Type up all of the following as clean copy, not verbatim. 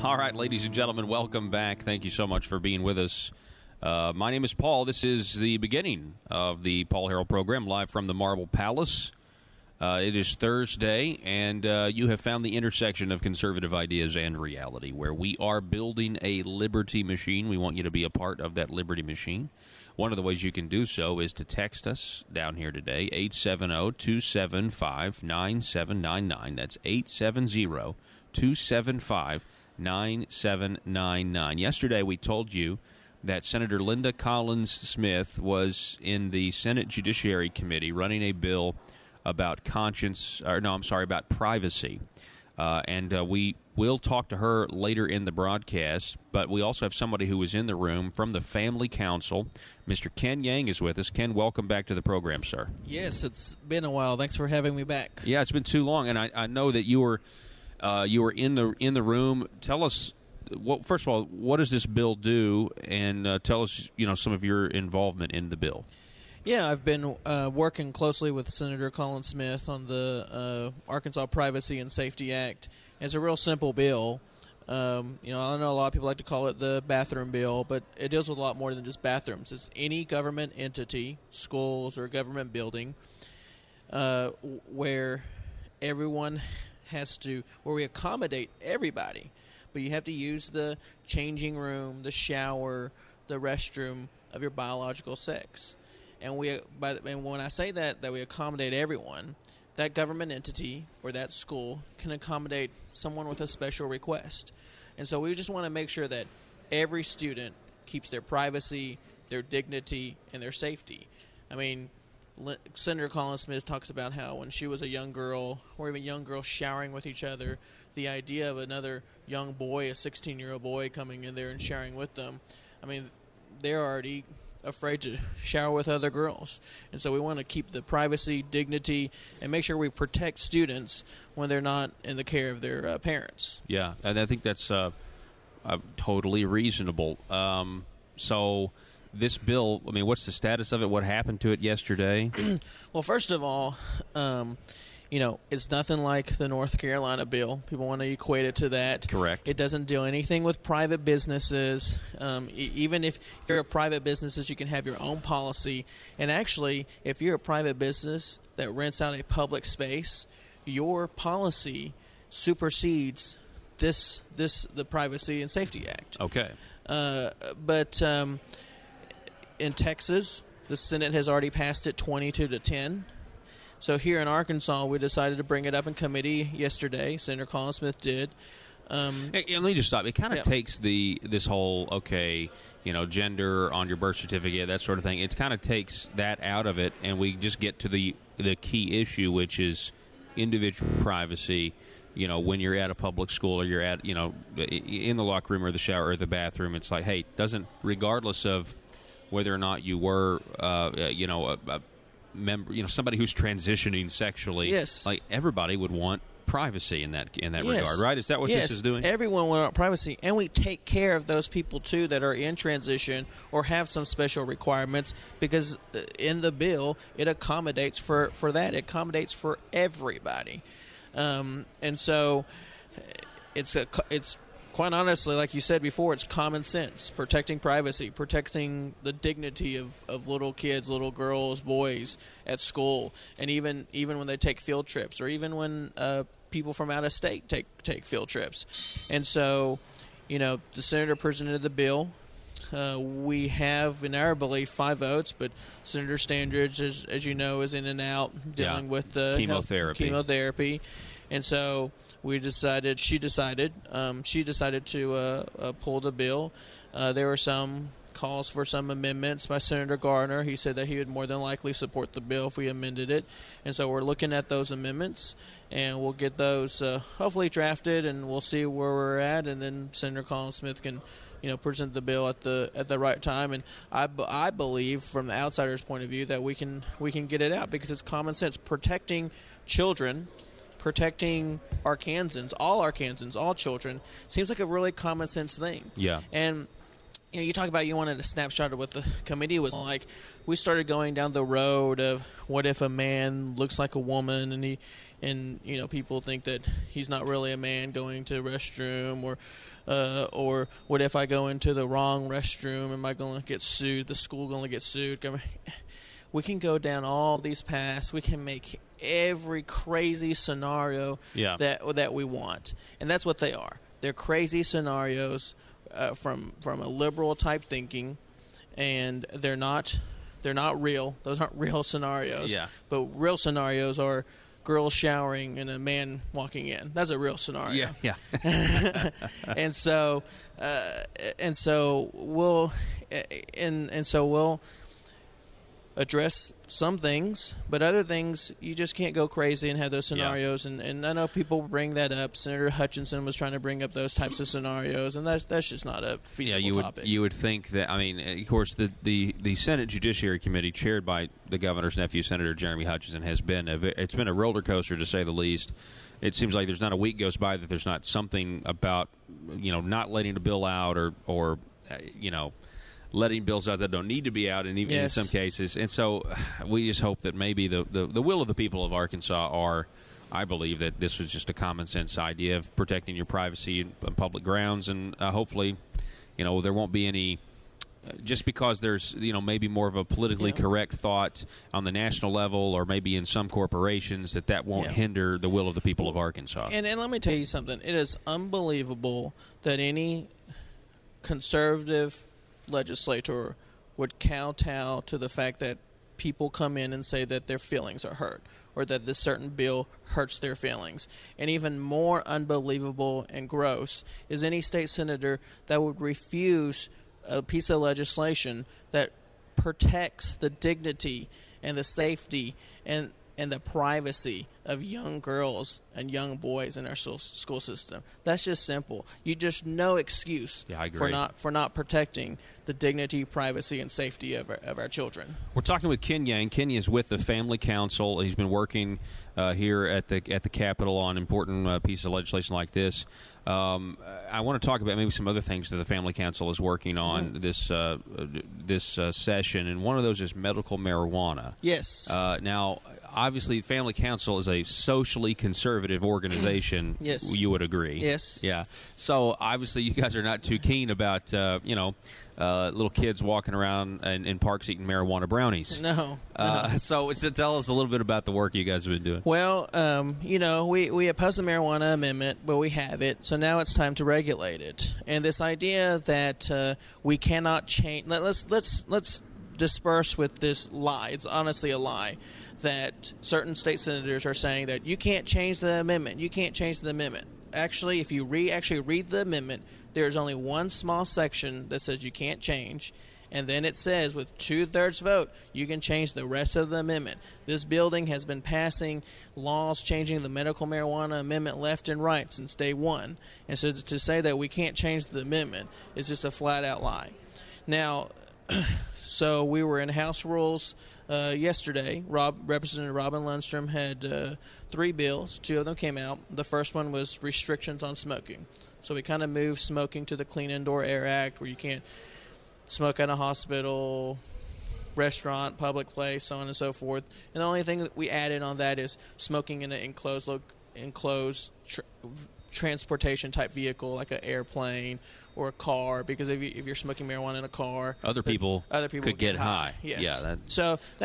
All right, ladies and gentlemen, welcome back. Thank you so much for being with us. My name is Paul. This is the beginning of the Paul Harrell program, live from the Marble Palace. It is Thursday, and you have found the intersection of conservative ideas and reality, where we are building a liberty machine. We want you to be a part of that liberty machine. One of the ways you can do so is to text us down here today, 870-275-9799. That's 870-275-9799. Yesterday we told you that Senator Linda Collins-Smith was in the Senate Judiciary Committee running a bill about about privacy. And we will talk to her later in the broadcast, but we also have somebody who is in the room from the Family Council. Mr. Ken Yang is with us. Ken, welcome back to the program, sir. Yes, it's been a while. Thanks for having me back. Yeah, it's been too long, and I know that you were in the room. Tell us, first of all, what does this bill do, and tell us, some of your involvement in the bill. Yeah, I've been working closely with Senator Collins-Smith on the Arkansas Privacy and Safety Act. It's a real simple bill. I know a lot of people like to call it the bathroom bill, but it deals with a lot more than just bathrooms. It's any government entity, schools or government building, where everyone where we accommodate everybody, but you have to use the changing room, the shower, the restroom of your biological sex. And when I say that we accommodate everyone, that government entity or that school can accommodate someone with a special request. And so we just want to make sure that every student keeps their privacy, their dignity, and their safety. I mean, Senator Collins-Smith talks about how when she was a young girl, or even young girls showering with each other, the idea of another young boy, a 16-year-old boy, coming in there and showering with them, I mean, they're already afraid to shower with other girls. And so we want to keep the privacy, dignity, and make sure we protect students when they're not in the care of their parents. Yeah, and I think that's totally reasonable. So this bill, I mean, what's the status of it? What happened to it yesterday? Well, first of all, it's nothing like the North Carolina bill. People want to equate it to that. Correct. It doesn't do anything with private businesses. Even if you're a private business, you can have your own policy. And actually, if you're a private business that rents out a public space, your policy supersedes the Privacy and Safety Act. Okay. But in Texas, the Senate has already passed it 22-10. So here in Arkansas, we decided to bring it up in committee yesterday. Senator Collins-Smith did. Hey, let me just stop. It kind of takes this whole, gender on your birth certificate, that sort of thing. It kind of takes that out of it, and we just get to the key issue, which is individual privacy. When you're at a public school or you're at, in the locker room or the shower or the bathroom, it's like, hey, regardless of whether or not you were, a member, somebody who's transitioning sexually. Yes. Like everybody would want privacy in that yes. regard, right? Is that what this is doing? Everyone would want privacy, and we take care of those people too that are in transition or have some special requirements, because in the bill it accommodates for that. It accommodates for everybody, and so it's quite honestly, like you said before, it's common sense. Protecting privacy, protecting the dignity of little kids, little girls, boys at school, and even when they take field trips, or even when people from out of state take field trips. And so, the senator presented the bill. We have, in our belief, 5 votes, but Senator Standridge, as you know, is in and out dealing with the chemotherapy. And so she decided to pull the bill. There were some calls for some amendments by Senator Gardner. He said that he would more than likely support the bill if we amended it. And so we're looking at those amendments, and we'll get those hopefully drafted, and we'll see where we're at, and then Senator Collins-Smith can present the bill at the right time. And I believe, from the outsider's point of view, that we can get it out, because it's common sense. Protecting children, protecting Arkansans, all children, seems like a really common sense thing. Yeah. And you talk about you wanted a snapshot of what the committee was like. We started going down the road of what if a man looks like a woman, and people think that he's not really a man going to the restroom, or what if I go into the wrong restroom? Am I going to get sued? The school going to get sued? We can go down all these paths. We can make every crazy scenario that we want, and that's what they are. They're crazy scenarios. From a liberal type thinking, and they're not real. Those aren't real scenarios. Yeah. But real scenarios are girls showering and a man walking in. That's a real scenario. Yeah. And so we'll address some things, but other things you just can't go crazy and have those scenarios. Yeah. And I know people bring that up. Senator Hutchinson was trying to bring up those types of scenarios, and that's just not a feasible topic. You would think that. I mean, of course, the Senate Judiciary Committee, chaired by the governor's nephew, Senator Jeremy Hutchinson, has been it's been a roller coaster to say the least. It seems like there's not a week goes by that there's not something about not letting the bill out or letting bills out that don't need to be out, and even in some cases. And so we just hope that maybe the will of the people of Arkansas I believe that this was just a common sense idea of protecting your privacy on public grounds, and hopefully, there won't be any, just because there's, maybe more of a politically correct thought on the national level or maybe in some corporations that won't hinder the will of the people of Arkansas. And let me tell you something. It is unbelievable that any conservative legislator would kowtow to the fact that people come in and say that their feelings are hurt or that this certain bill hurts their feelings. And even more unbelievable and gross is any state senator that would refuse a piece of legislation that protects the dignity and the safety and the privacy of young girls and young boys in our school system. That's just simple. You just no excuse for not protecting the dignity, privacy, and safety of our children. We're talking with Ken Yang. Ken is with the Family Council. He's been working here at the Capitol on important pieces of legislation like this. I want to talk about maybe some other things that the Family Council is working on this session, and one of those is medical marijuana. Yes. Now, obviously, Family Council is a socially conservative organization. Yes. You would agree. Yes. Yeah. So, obviously, you guys are not too keen about, little kids walking around in parks eating marijuana brownies. No. So tell us a little bit about the work you guys have been doing. Well, we oppose the marijuana amendment, but we have it. So now it's time to regulate it. And this idea that we cannot change. Let's disperse with this lie. It's honestly a lie that certain state senators are saying that you can't change the amendment. You can't change the amendment. Actually, if you read the amendment, there's only one small section that says you can't change, and then it says with 2/3 vote, you can change the rest of the amendment. This building has been passing laws changing the medical marijuana amendment left and right since day one, and so to say that we can't change the amendment is just a flat-out lie. Now, so we were in House Rules yesterday. Representative Robin Lundstrom had 3 bills. 2 of them came out. The first one was restrictions on smoking. So we kind of moved smoking to the Clean Indoor Air Act, where you can't smoke at a hospital, restaurant, public place, so on and so forth. And the only thing that we added on that is smoking in an enclosed transportation type vehicle, like an airplane or a car, because if you're smoking marijuana in a car, other people could get high. Yes. Yeah.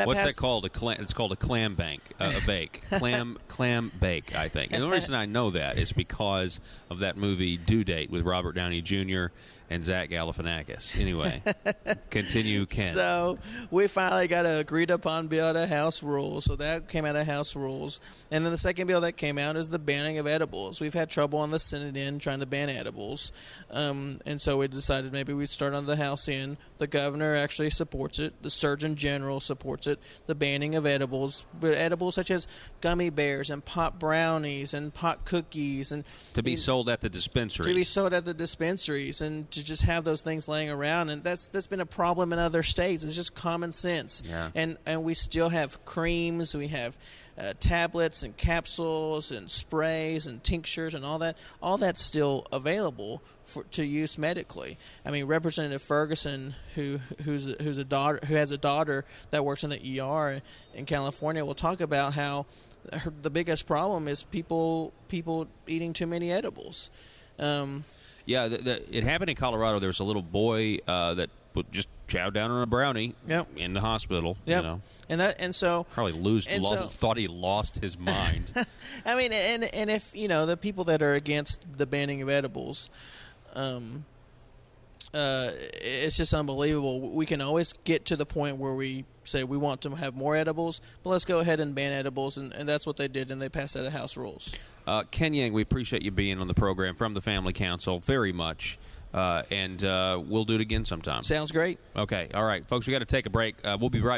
What's that called? It's called a clam bake. Clam bake, I think. And the only reason I know that is because of that movie Due Date with Robert Downey Jr. and Zach Galifianakis. Anyway, continue, Ken. So we finally got an agreed upon bill out of House Rules. So that came out of House Rules. And then the second bill that came out is the banning of edibles. We've had trouble on the Senate end trying to ban edibles. And so we decided maybe we'd start on the House end. The governor actually supports it. The Surgeon General supports it. The banning of edibles. But edibles such as gummy bears and pot brownies and pot cookies. And to be sold at the dispensaries. To be sold at the dispensaries and to just have those things laying around. And that's been a problem in other states. It's just common sense. Yeah. And we still have creams. We have tablets and capsules and sprays and tinctures and all that's still available to use medically. I mean, Representative Ferguson, who has a daughter that works in the ER in California, will talk about how the biggest problem is people eating too many edibles. Yeah, it happened in Colorado. There was a little boy that would just chow down on a brownie in the hospital. Yep. You know, and so probably thought he lost his mind. I mean, and if the people that are against the banning of edibles, it's just unbelievable. We can always get to the point where we say we want to have more edibles, but let's go ahead and ban edibles, and that's what they did, and they passed out of House rules. Ken Yang, we appreciate you being on the program from the Family Council very much, and we'll do it again sometime. Sounds great. Okay, all right, folks, we got to take a break. We'll be right back.